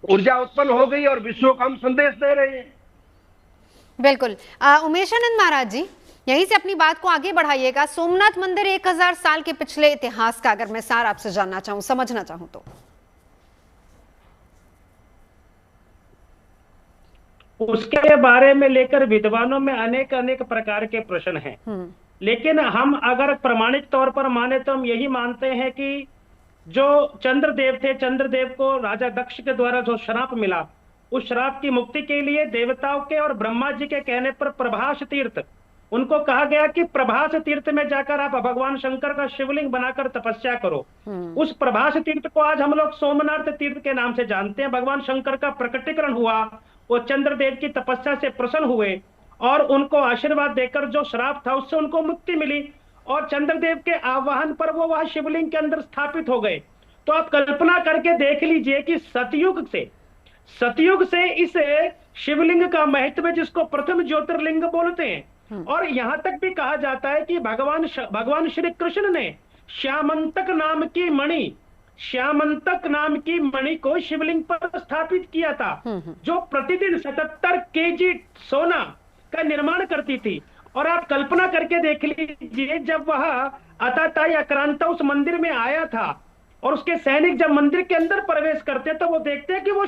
ऊर्जा उत्पन्न हो गई और विश्व को हम संदेश दे रहे हैं। बिल्कुल। उमेशानंद महाराज जी, यहीं से अपनी बात को आगे बढ़ाइएगा। सोमनाथ मंदिर 1000 साल के पिछले इतिहास का अगर मैं सार आपसे जानना चाहूं, समझना चाहूं तो उसके बारे में लेकर विद्वानों में अनेक अनेक प्रकार के प्रश्न हैं। लेकिन हम अगर प्रमाणिक तौर पर माने तो हम यही मानते हैं कि जो चंद्रदेव थे, चंद्रदेव को राजा दक्ष के द्वारा जो श्राप मिला, उस श्राप की मुक्ति के लिए देवताओं के और ब्रह्मा जी के कहने पर प्रभास तीर्थ, उनको कहा गया कि प्रभास तीर्थ में जाकर आप भगवान शंकर का शिवलिंग बनाकर तपस्या करो। उस प्रभास तीर्थ को आज हम लोग सोमनाथ तीर्थ के नाम से जानते हैं। भगवान शंकर का प्रकटीकरण हुआ, वो चंद्रदेव की तपस्या से प्रसन्न हुए और उनको आशीर्वाद देकर जो श्राप था उससे उनको मुक्ति मिली, और चंद्रदेव के आह्वान पर वो वह शिवलिंग के अंदर स्थापित हो गए। तो आप कल्पना करके देख लीजिए कि सतयुग से इस शिवलिंग का महत्व, जिसको प्रथम ज्योतिर्लिंग बोलते हैं। और यहां तक भी कहा जाता है कि भगवान श्री कृष्ण ने श्यामंतक नाम की मणि को शिवलिंग पर स्थापित किया था, जो प्रतिदिन 77 केजी सोना का निर्माण करती थी। और आप कल्पना करके देख लीजिए, जब वह आताताई आक्रांता उस मंदिर में आया था और उसके सैनिक जब मंदिर के अंदर प्रवेश करते तो वो देखते हैं कि वो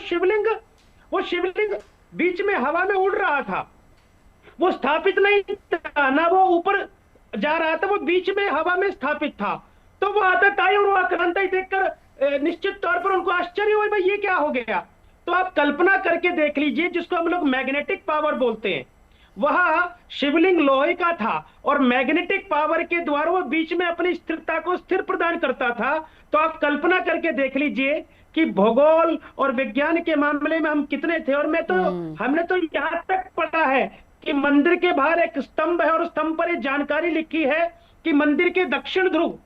शिवलिंग बीच में हवा में उड़ रहा था, वो स्थापित नहीं था, ना वो ऊपर जा रहा था, वो बीच में हवा में स्थापित था। तो वो आताताई और वो आक्रांता देखकर निश्चित तौर पर उनको आश्चर्य हुआ, भाई ये क्या हो गया। तो आप कल्पना करके देख लीजिए, जिसको हम लोग मैग्नेटिक पावर बोलते हैं, वह शिवलिंग लोहे का था और मैग्नेटिक पावर के द्वारा वो बीच में अपनी स्थिरता को स्थिर प्रदान करता था। तो आप कल्पना करके देख लीजिए कि भूगोल और विज्ञान के मामले में हम कितने थे। और हमने तो यहां तक पढ़ा है कि मंदिर के बाहर एक स्तंभ है और स्तंभ पर एक जानकारी लिखी है कि मंदिर के दक्षिण ध्रुव,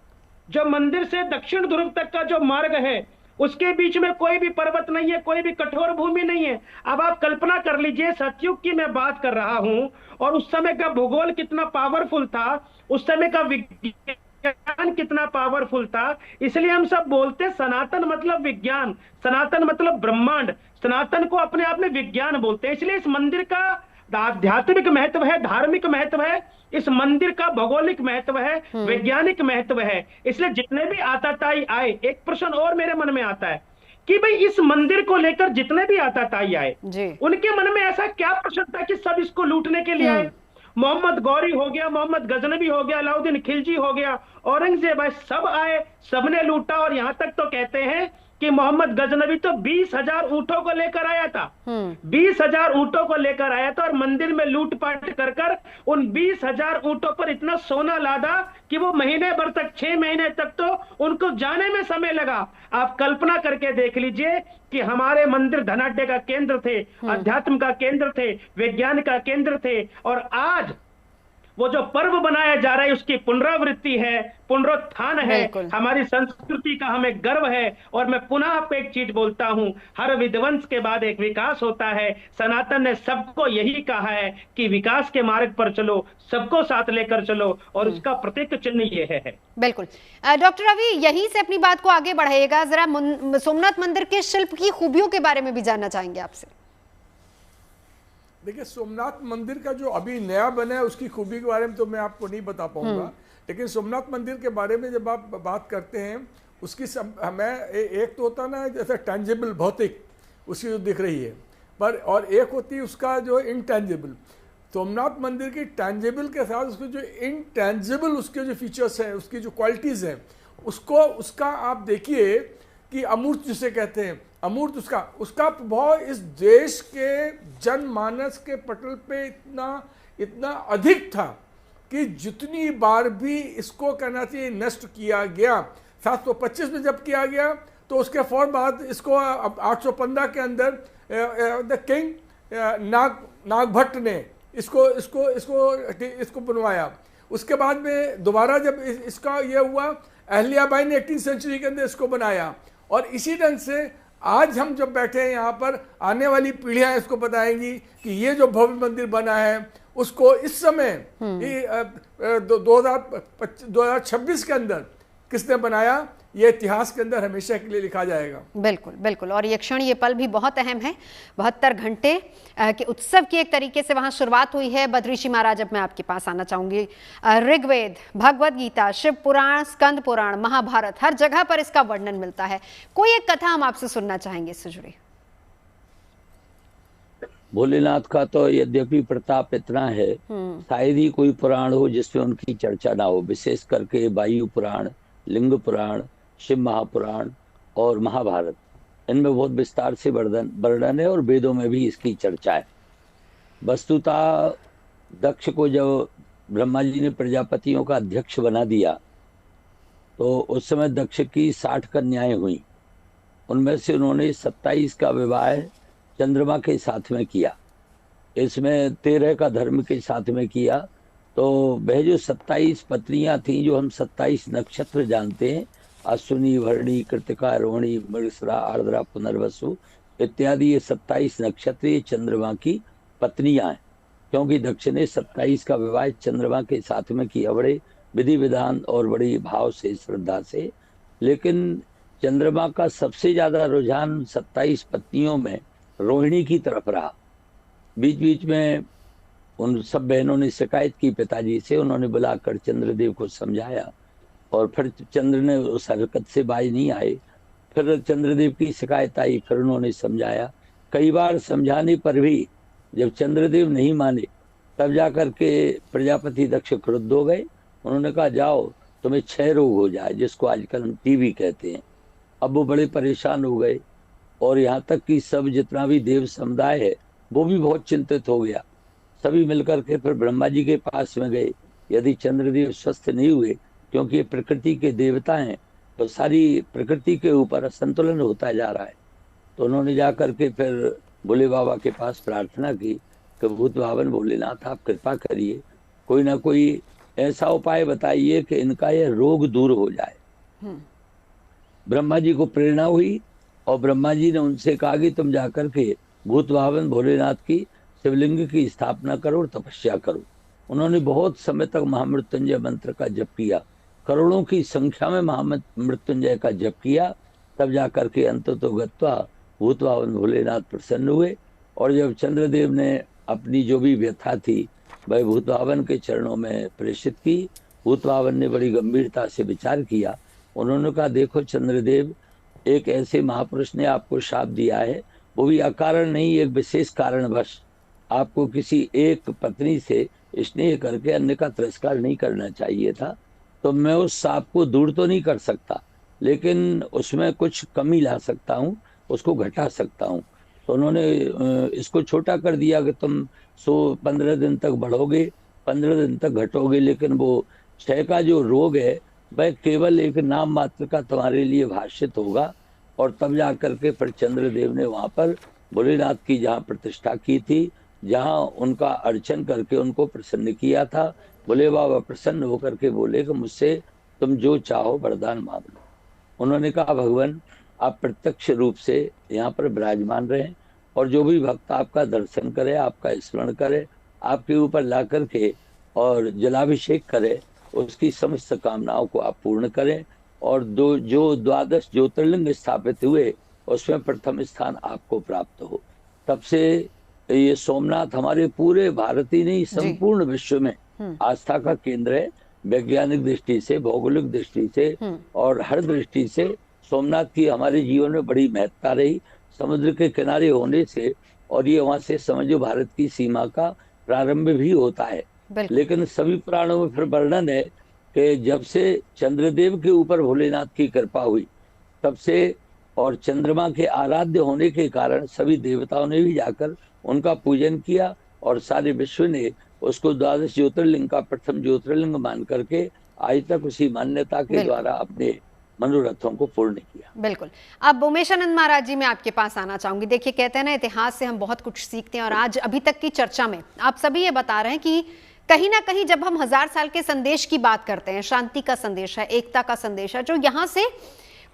जो मंदिर से दक्षिण ध्रुव तक का जो मार्ग है, उसके बीच में कोई भी पर्वत नहीं है, कोई भी कठोर भूमि नहीं है। अब आप कल्पना कर लीजिए, सतयुग की मैं बात कर रहा हूं और उस समय का भूगोल कितना पावरफुल था, उस समय का विज्ञान कितना पावरफुल था। इसलिए हम सब बोलते सनातन मतलब विज्ञान, सनातन मतलब ब्रह्मांड, सनातन को अपने आप में विज्ञान बोलते हैं। इसलिए इस मंदिर का आध्यात्मिक महत्व है, धार्मिक महत्व है, इस मंदिर का भौगोलिक महत्व है, वैज्ञानिक महत्व है। इसलिए जितने भी आताताई आए, एक प्रश्न और मेरे मन में आता है कि भाई इस मंदिर को लेकर जितने भी आताताई आए, उनके मन में ऐसा क्या प्रश्न था कि सब इसको लूटने के लिए आए। मोहम्मद गौरी हो गया, मोहम्मद गजनवी हो गया, अलाउद्दीन खिलजी हो गया, औरंगजेब आए, सब आए, सबने लूटा। और यहां तक तो कहते हैं कि मोहम्मद गजनवी तो 20,000 ऊंटों को लेकर आया था, 20,000 ऊंटों को लेकर आया था और मंदिर में लूटपाट कर उन 20,000 ऊंटों पर इतना सोना लादा कि वो महीने भर तक, 6 महीने तक तो उनको जाने में समय लगा। आप कल्पना करके देख लीजिए कि हमारे मंदिर धनाढ्य का केंद्र थे, अध्यात्म का केंद्र थे, विज्ञान का केंद्र थे, और आज वो जो पर्व बनाया जा रहा है उसकी पुनरावृत्ति है, पुनरुत्थान है, हमारी संस्कृति का हमें गर्व है। और मैं पुनः आपको एक चीज बोलता हूं, हर विध्वंस के बाद एक विकास होता है। सनातन ने सबको यही कहा है कि विकास के मार्ग पर चलो, सबको साथ लेकर चलो, और उसका प्रतीक चिन्ह ये है। बिल्कुल। डॉक्टर रवि, यहीं से अपनी बात को आगे बढ़ाइएगा, जरा सोमनाथ मंदिर के शिल्प की खूबियों के बारे में भी जानना चाहेंगे आपसे। देखिए, सोमनाथ मंदिर का जो अभी नया बना है उसकी खूबी के बारे में तो मैं आपको नहीं बता पाऊंगा, लेकिन सोमनाथ मंदिर के बारे में जब आप बात करते हैं, उसकी हमें एक तो होता ना जैसे टेंजिबल भौतिक उसकी जो दिख रही है, पर और एक होती है उसका जो इनटेंजिबल। सोमनाथ मंदिर की टेंजिबल के साथ उसके जो इनटेंजिबल उसके जो फीचर्स हैं, उसकी जो क्वालिटीज़ हैं, उसका आप देखिए कि अमूर्त जिसे कहते हैं, अमूर्त उसका प्रभाव इस देश के जनमानस के पटल पे इतना अधिक था कि जितनी बार भी इसको कहना चाहिए नष्ट किया गया, 725 में जब किया गया तो उसके फौरन बाद इसको 815 के अंदर द किंग नागभट्ट ने इसको बनवाया। उसके बाद में दोबारा जब इसका ये हुआ, अहल्याबाई ने 18वीं सेंचुरी के अंदर इसको बनाया। और इसी ढंग से आज हम जब बैठे हैं यहाँ पर, आने वाली पीढ़ियाँ इसको बताएंगी कि ये जो भव्य मंदिर बना है उसको इस समय 2026 के अंदर किसने बनाया, ये इतिहास के अंदर हमेशा के लिए लिखा जाएगा। बिल्कुल बिल्कुल। और ये क्षण, ये पल भी बहुत अहम है। 72 घंटे के उत्सव की एक तरीके से वहां शुरुआत हुई है। बद्रीशी महाराज, अब मैं आपके पास आना चाहूंगी। ऋग्वेद, भगवद गीता, शिव पुराण, स्कंद पुराण, महाभारत, हर जगह पर इसका वर्णन मिलता है। कोई एक कथा हम आपसे सुनना चाहेंगे इससे जुड़ी। भोलेनाथ का तो यद्यपि प्रताप इतना है, शायद ही कोई पुराण हो जिसमें उनकी चर्चा ना हो। विशेष करके वायु पुराण, लिंग पुराण, शिव महापुराण और महाभारत, इनमें बहुत विस्तार से वर्णन है और वेदों में भी इसकी चर्चा है। वस्तुतः दक्ष को जब ब्रह्मा जी ने प्रजापतियों का अध्यक्ष बना दिया तो उस समय दक्ष की 60 कन्याएं हुई। उनमें से उन्होंने 27 का विवाह चंद्रमा के साथ में किया, इसमें 13 का धर्म के साथ में किया। तो वह जो 27 पत्नियां थीं, जो हम 27 नक्षत्र जानते हैं, अश्विनी, भरणी, कृतिका, रोहिणी, मृगशिरा, आर्द्रा, पुनर्वसु इत्यादि, ये 27 नक्षत्र ये चंद्रमा की पत्नियां हैं, क्योंकि दक्ष ने 27 का विवाह चंद्रमा के साथ में किया, बड़े विधि विधान और बड़ी भाव से, श्रद्धा से। लेकिन चंद्रमा का सबसे ज्यादा रुझान 27 पत्नियों में रोहिणी की तरफ रहा। बीच बीच में उन सब बहनों ने शिकायत की पिताजी से, उन्होंने बुलाकर चंद्रदेव को समझाया और फिर चंद्र ने उस हरकत से बाज नहीं आए। फिर चंद्रदेव की शिकायत आई, फिर उन्होंने समझाया। कई बार समझाने पर भी जब चंद्रदेव नहीं माने तब जाकर के प्रजापति दक्ष क्रुद्ध हो गए। उन्होंने कहा जाओ तुम्हें क्षय रोग हो जाए, जिसको आजकल हम टीबी कहते हैं। अब वो बड़े परेशान हो गए और यहाँ तक कि सब जितना भी देव समुदाय है वो भी बहुत चिंतित हो गया। सभी मिलकर के फिर ब्रह्मा जी के पास में गए। यदि चंद्रदेव स्वस्थ नहीं हुए, क्योंकि ये प्रकृति के देवता हैं, तो सारी प्रकृति के ऊपर असंतुलन होता जा रहा है। तो उन्होंने जाकर के फिर भोले बाबा के पास प्रार्थना की कि भूत भावन भोलेनाथ आप कृपा करिए, कोई ना कोई ऐसा उपाय बताइए कि इनका यह रोग दूर हो जाए। ब्रह्मा जी को प्रेरणा हुई और ब्रह्मा जी ने उनसे कहा कि तुम जाकर के भूत भावन भोलेनाथ की शिवलिंग की स्थापना करो और तपस्या करो। उन्होंने बहुत समय तक महामृत्युंजय मंत्र का जप किया, करोड़ों की संख्या में महामृत्युंजय का जप किया। तब जाकर के अंततो गत्वा भूत भावन भोलेनाथ प्रसन्न हुए। और जब चंद्रदेव ने अपनी जो भी व्यथा थी वह भूत भावन के चरणों में प्रेषित की, भूत भावन ने बड़ी गंभीरता से विचार किया। उन्होंने कहा देखो चंद्रदेव, एक ऐसे महापुरुष ने आपको शाप दिया है, वो भी अकारण नहीं, एक विशेष कारणवश। आपको किसी एक पत्नी से स्नेह करके अन्य का तिरस्कार नहीं करना चाहिए था। तो मैं उस शाप को दूर तो नहीं कर सकता, लेकिन उसमें कुछ कमी ला सकता हूँ, उसको घटा सकता हूँ। तो उन्होंने इसको छोटा कर दिया कि तुम 15 दिन तक बढ़ोगे, 15 दिन तक घटोगे, लेकिन वो क्षय का जो रोग है वह केवल एक नाम मात्र का तुम्हारे लिए भाषित होगा। और तब जा करके फिर चंद्रदेव ने वहां पर भोलेनाथ की जहाँ प्रतिष्ठा की थी, जहाँ उनका अर्चन करके उनको प्रसन्न किया था, भोले बाबा प्रसन्न होकर के बोले कि मुझसे तुम जो चाहो वरदान मांग लो। उन्होंने कहा भगवान आप प्रत्यक्ष रूप से यहाँ पर विराजमान रहें और जो भी भक्त आपका दर्शन करे, आपका स्मरण करे, आपके ऊपर ला करके और जलाभिषेक करे, उसकी समस्त कामनाओं को आप पूर्ण करें। और जो 12 ज्योतिर्लिंग स्थापित हुए उसमें प्रथम स्थान आपको प्राप्त हो। तब से ये सोमनाथ हमारे पूरे भारत ही नहीं, संपूर्ण विश्व में आस्था का केंद्र है। वैज्ञानिक दृष्टि से, भौगोलिक दृष्टि से और हर दृष्टि से सोमनाथ की हमारे जीवन में बड़ी महत्ता रही। समुद्र के किनारे होने से, और ये वहां से समझो भारत की सीमा का प्रारंभ भी होता है। लेकिन सभी पुराणों में फिर वर्णन है कि जब से चंद्रदेव के ऊपर भोलेनाथ की कृपा हुई तब से, और चंद्रमा के आराध्य होने के कारण सभी देवताओं ने भी जाकर उनका पूजन किया और सारे विश्व ने उसको 12 ज्योतिर्लिंग का प्रथम ज्योतिर्लिंग मान करके आज तक उसी मान्यता के द्वारा अपने मनोरथों को पूर्ण किया। बिल्कुल। अब उमेशानंद महाराज जी मैं आपके पास आना चाहूंगी। देखिए कहते हैं ना, इतिहास से हम बहुत कुछ सीखते हैं और आज अभी तक की चर्चा में आप सभी ये बता रहे हैं कि कहीं ना कहीं जब हम 1000 साल के संदेश की बात करते हैं, शांति का संदेश है, एकता का संदेश है, जो यहां से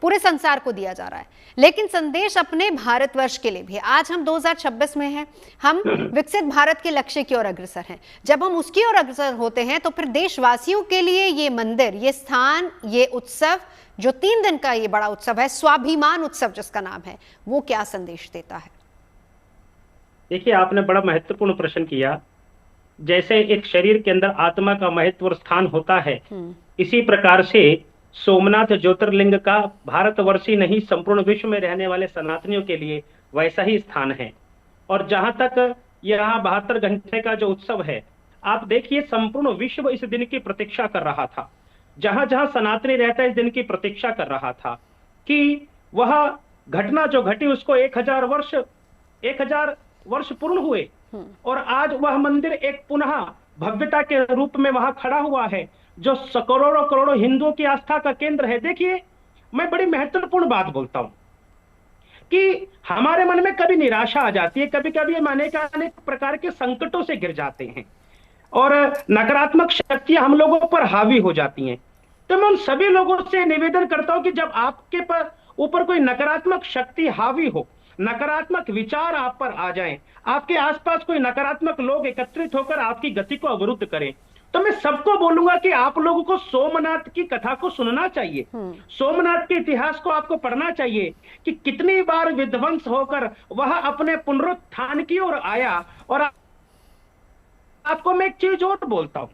पूरे संसार को दिया जा रहा है, लेकिन संदेश अपने भारतवर्ष के लिए भी। आज हम 2026 में हैं, हम विकसित भारत के लक्ष्य की ओर अग्रसर हैं। जब हम उसकी ओर अग्रसर होते हैं तो फिर देशवासियों के लिए ये मंदिर, ये स्थान, ये उत्सव, जो 3 दिन का ये बड़ा उत्सव है, स्वाभिमान उत्सव जिसका नाम है, वो क्या संदेश देता है? देखिए, आपने बड़ा महत्वपूर्ण प्रश्न किया। जैसे एक शरीर के अंदर आत्मा का महत्व और स्थान होता है, इसी प्रकार से सोमनाथ ज्योतिर्लिंग का भारतवर्षी नहीं संपूर्ण विश्व में रहने वाले सनातनियों के लिए वैसा ही स्थान है। और जहां तक यहाँ 72 घंटे का जो उत्सव है, आप देखिए संपूर्ण विश्व इस दिन की प्रतीक्षा कर रहा था। जहां जहां सनातनी रहता है इस दिन की प्रतीक्षा कर रहा था कि वह घटना जो घटी उसको 1000 वर्ष पूर्ण हुए और आज वह मंदिर एक पुनः भव्यता के रूप में वहां खड़ा हुआ है, जो करोड़ों करोड़ों हिंदुओं की आस्था का केंद्र है। देखिए, मैं बड़ी महत्वपूर्ण बात बोलता हूं कि हमारे मन में कभी निराशा आ जाती है, कभी कभी हम अनेक प्रकार के संकटों से गिर जाते हैं और नकारात्मक शक्तियां हम लोगों पर हावी हो जाती हैं। तो मैं उन सभी लोगों से निवेदन करता हूं कि जब आपके ऊपर कोई नकारात्मक शक्ति हावी हो, नकारात्मक विचार आप पर आ जाएं, आपके आसपास कोई नकारात्मक लोग एकत्रित होकर आपकी गति को अवरुद्ध करें, तो मैं सबको बोलूंगा कि आप लोगों को सोमनाथ की कथा को सुनना चाहिए, सोमनाथ के इतिहास को आपको पढ़ना चाहिए कि कितनी बार विध्वंस होकर वह अपने पुनरुत्थान की ओर आया और आपको मैं एक चीज और बोलता हूं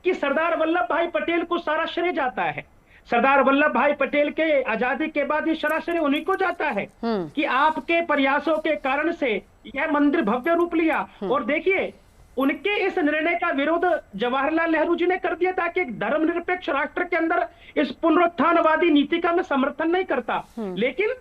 कि सरदार वल्लभ भाई पटेल को सारा श्रेय जाता है। सरदार वल्लभ भाई पटेल के आजादी के बाद ये सारा श्रेय उन्हीं को जाता है कि आपके प्रयासों के कारण से यह मंदिर भव्य रूप लिया। और देखिए, उनके इस निर्णय का विरोध जवाहरलाल नेहरू जी ने कर दिया था कि एक धर्मनिरपेक्ष राष्ट्र के अंदर इस पुनरुत्थानवादी नीति का मैं समर्थन नहीं करता, लेकिन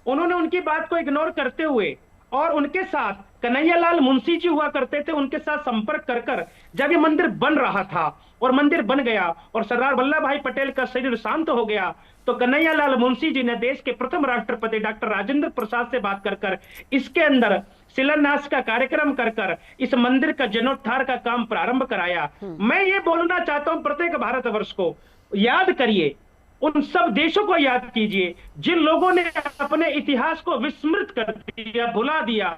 उन्होंने उनकी बात को इग्नोर करते हुए और उनके साथ कन्हैयालाल मुंशी जी हुआ करते थे, उनके साथ संपर्क कर जब ये मंदिर बन रहा था और मंदिर बन गया और सरदार वल्लभ भाई पटेल का शरीर शांत हो गया, तो कन्हैयालाल मुंशी जी ने देश के प्रथम राष्ट्रपति डॉक्टर राजेंद्र प्रसाद से बात कर इसके अंदर शिलान्यास का कार्यक्रम कर इस मंदिर का जीर्णोद्धार का काम प्रारंभ कराया। मैं ये बोलना चाहता हूं प्रत्येक भारतवर्ष को, याद करिए, उन सब देशों को याद कीजिए जिन लोगों ने अपने इतिहास को विस्मृत कर दिया, भुला दिया,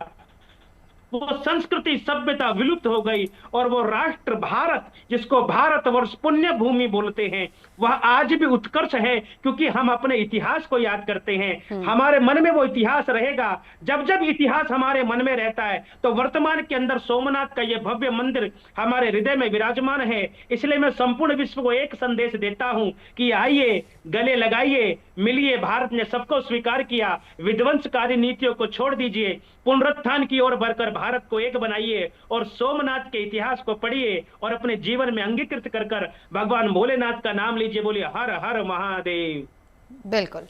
वो संस्कृति सभ्यता विलुप्त हो गई और वो राष्ट्र भारत, जिसको भारतवर्ष पुण्य भूमि बोलते हैं, वह आज भी उत्कर्ष है क्योंकि हम अपने इतिहास को याद करते हैं। हमारे मन में वो इतिहास रहेगा। जब जब इतिहास हमारे मन में रहता है तो वर्तमान के अंदर सोमनाथ का ये भव्य मंदिर हमारे हृदय में विराजमान है। इसलिए मैं संपूर्ण विश्व को एक संदेश देता हूं कि आइए, गले लगाइए, मिलिए। भारत ने सबको स्वीकार किया, विध्वंसकारी नीतियों को छोड़ दीजिए, पुनरुत्थान की ओर बढ़कर भारत को एक बनाइए और सोमनाथ के इतिहास को पढ़िए और अपने जीवन में अंगीकृत कर भगवान भोलेनाथ का नाम लीजिए। बोलिए हर हर महादेव। बिल्कुल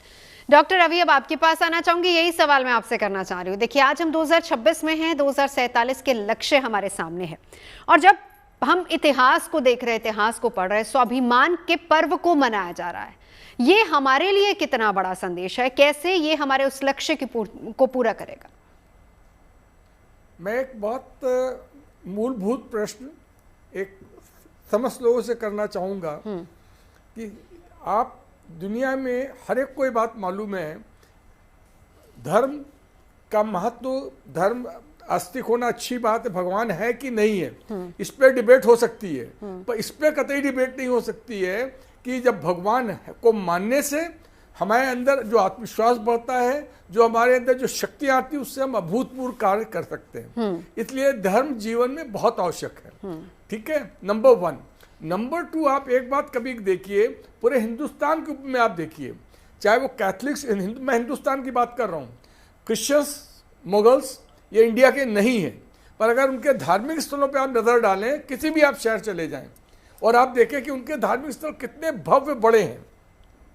डॉक्टर रवि, अब आपके पास आना चाहूंगी, यही सवाल मैं आपसे करना चाह रही हूँ। देखिए, आज हम 2026 में हैं, 2047 के लक्ष्य हमारे सामने है और जब हम इतिहास को देख रहे हैं, इतिहास को पढ़ रहे हैं, स्वाभिमान के पर्व को मनाया जा रहा है, ये हमारे लिए कितना बड़ा संदेश है, कैसे ये हमारे उस लक्ष्य को पूरा करेगा? मैं एक बहुत मूलभूत प्रश्न एक समस्त लोगों से करना चाहूँगा कि आप दुनिया में हर एक को ये बात मालूम है, धर्म का महत्व, धर्म अस्तित्व होना अच्छी बात है, भगवान है कि नहीं है, इस पर डिबेट हो सकती है, पर इस पर कतई डिबेट नहीं हो सकती है कि जब भगवान को मानने से हमारे अंदर जो आत्मविश्वास बढ़ता है, जो हमारे अंदर जो शक्तियाँ आती है, उससे हम अभूतपूर्व कार्य कर सकते हैं। इसलिए धर्म जीवन में बहुत आवश्यक है। ठीक है, नंबर 1। नंबर 2, आप एक बात कभी देखिए, पूरे हिंदुस्तान के में आप देखिए, चाहे वो कैथलिक्स, मैं हिंदुस्तान की बात कर रहा हूँ, क्रिश्चियंस, मुगल्स, ये इंडिया के नहीं है, पर अगर उनके धार्मिक स्थलों पर आप नज़र डालें, किसी भी आप शहर चले जाएं और आप देखें कि उनके धार्मिक स्थल कितने भव्य बड़े हैं,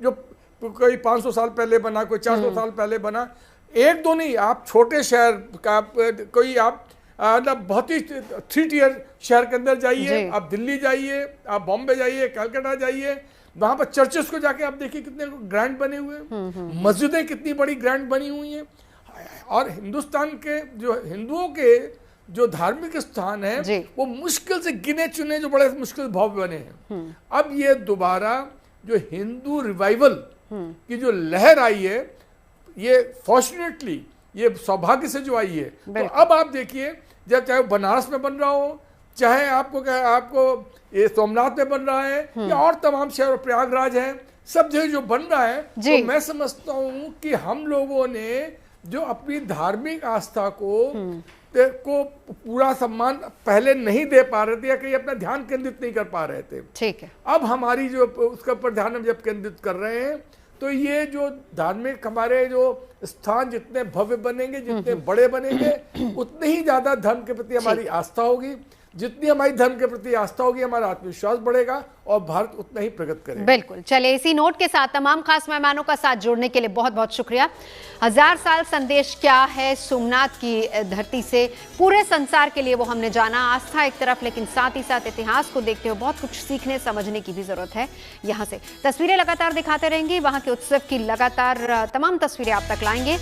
जो कोई 500 साल पहले बना, कोई 400 साल पहले बना, एक दो नहीं, आप छोटे शहर का कोई आप बहुत ही 3 टियर शहर के अंदर जाइए, आप दिल्ली जाइए, आप बॉम्बे जाइए, कलकत्ता जाइए, वहाँ पर चर्चेस को जाके आप देखिए कितने ग्रैंड बने हुए हैं, मस्जिदें कितनी बड़ी ग्रैंड बनी हुई हैं। और हिंदुस्तान के जो हिंदुओं के जो धार्मिक स्थान है वो मुश्किल से गिने चुने जो बड़े मुश्किल भव्य बने हैं। अब ये दोबारा जो हिंदू रिवाइवल की जो लहर आई है, ये फॉर्चुनेटली, ये सौभाग्य से जो आई है, तो अब आप देखिए, जब चाहे बनारस में बन रहा हो, चाहे आपको ये सोमनाथ में बन रहा है या और तमाम शहर, प्रयागराज है, सब जगह जो बन रहा है, तो मैं समझता हूँ कि हम लोगों ने जो अपनी धार्मिक आस्था को पूरा सम्मान पहले नहीं दे पा रहे थे या कहीं अपना ध्यान केंद्रित नहीं कर पा रहे थे। ठीक है, अब हमारी जो उसके ऊपर ध्यान हम जब केंद्रित कर रहे हैं, तो ये जो धार्मिक हमारे जो स्थान जितने भव्य बनेंगे, जितने बड़े बनेंगे, उतने ही ज्यादा धर्म के प्रति हमारी आस्था होगी। जितनी हमारी धर्म के प्रति आस्था होगी, हमारा आत्मविश्वास बढ़ेगा और भारत उतना ही प्रगति करेगा। बिल्कुल। चलिए, इसी नोट के साथ तमाम खास मेहमानों का साथ जोड़ने के लिए बहुत बहुत शुक्रिया। 1000 साल संदेश क्या है सोमनाथ की धरती से पूरे संसार के लिए, वो हमने जाना। आस्था एक तरफ, लेकिन साथ ही साथ इतिहास को देखते हुए बहुत कुछ सीखने समझने की भी जरूरत है। यहाँ से तस्वीरें लगातार दिखाते रहेंगे, वहाँ के उत्सव की लगातार तमाम तस्वीरें आप तक लाएंगे।